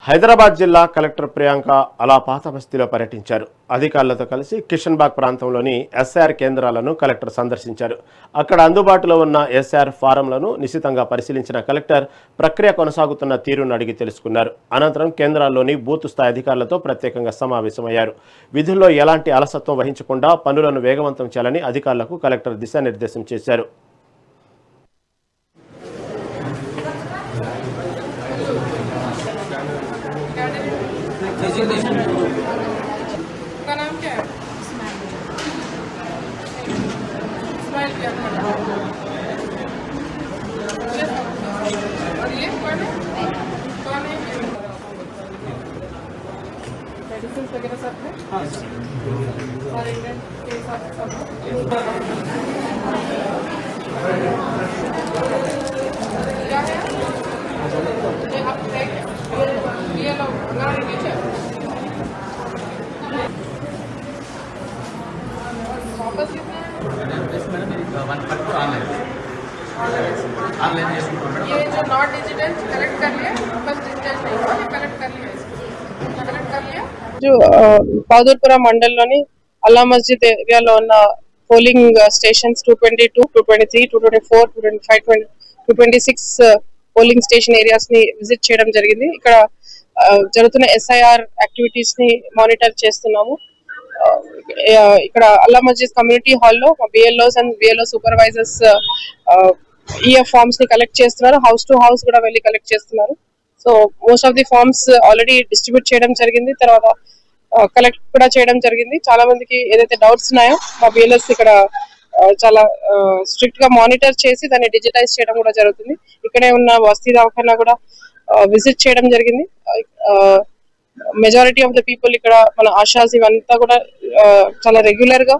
హైదరాబాద్ జిల్లా కలెక్టర్ ప్రియాంక అలా పాత బస్తీలో పర్యటించారు. అధికారులతో కలిసి కిషన్బాగ్ ప్రాంతంలోని ఎస్ఆర్ కేంద్రాలను కలెక్టర్ సందర్శించారు. అక్కడ అందుబాటులో ఉన్న ఎస్ఆర్ ఫారంలను నిశితంగా పరిశీలించిన కలెక్టర్ ప్రక్రియ కొనసాగుతున్న తీరును అడిగి తెలుసుకున్నారు. అనంతరం కేంద్రాల్లోని బూత్ స్థాయి అధికారులతో ప్రత్యేకంగా సమావేశమయ్యారు. విధుల్లో ఎలాంటి అలసత్వం వహించకుండా పనులను వేగవంతం చేయాలని అధికారులకు కలెక్టర్ దిశానిర్దేశం చేశారు. का नाम क्या है? इस्माइल क्या और ये कौन है? मेडिसिन वगैरह सब है? हाँ और इंडियन के साथ सब क्या है? ये आप ये लोग ना नीचे वापस कितना है? ये जो नॉट डिजिटल कलेक्ट कर लिया, वापस डिजिटल नहीं हुआ, ये कलेक्ट कर लिया इसको कलेक्ट कर लिया। जो बहादुरपुरा मंडल अल्ला मस्जिद एरियाలో ఉన్న polling stations 222, 223, 224, 225, 226 polling station areas ని విజిట్ చేయడం జరిగింది. ఇక్కడ జరుగుతున్న ఎస్ఐఆర్ యాక్టివిటీస్ ని మానిటర్ చేస్తున్నాము. ఇక్కడ అల్లా మస్జిద్ కమ్యూనిటీ హాల్లో BLOs and BLO supervisors EF forms ని కలెక్ట్ చేస్తున్నారు. హౌస్ టు హౌస్ కూడా వెళ్ళి కలెక్ట్ చేస్తున్నారు. So most of the forms already distribute చేయడం జరిగింది. తర్వాత కలెక్ట్ కూడా చేయడం జరిగింది. చాలా మందికి ఏదైతే డౌట్స్ ఉన్నాయో మా బిఎల్ఎస్ ఇక్కడ చాలా స్ట్రిక్ట్ గా మానిటర్ చేసి దాన్ని డిజిటైజ్ చేయడం కూడా జరుగుతుంది. ఇక్కడే ఉన్న బస్తీ దవాఖానా కూడా విజిట్ చేయడం జరిగింది. మెజారిటీ ఆఫ్ ద పీపుల్ ఇక్కడ మన ఆశాస్ ఇవంతా కూడా చాలా రెగ్యులర్ గా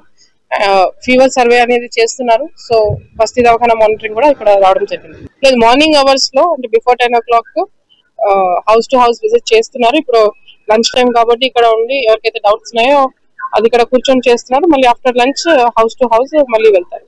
ఫీవర్ సర్వే అనేది చేస్తున్నారు. సో బస్తీ దవాఖానా మానిటరింగ్ కూడా ఇక్కడ రావడం జరిగింది. లేదు మార్నింగ్ అవర్స్ లో అంటే before 10 o'clock house to house visit చేస్తున్నారు. ఇప్పుడు లంచ్ టైం కాబట్టి ఇక్కడ ఉండి ఎవరికైతే డౌట్స్ ఉన్నాయో అది ఇక్కడ కూర్చొని చేస్తున్నారు. మళ్ళీ after lunch house to house మళ్ళీ వెళ్తారు.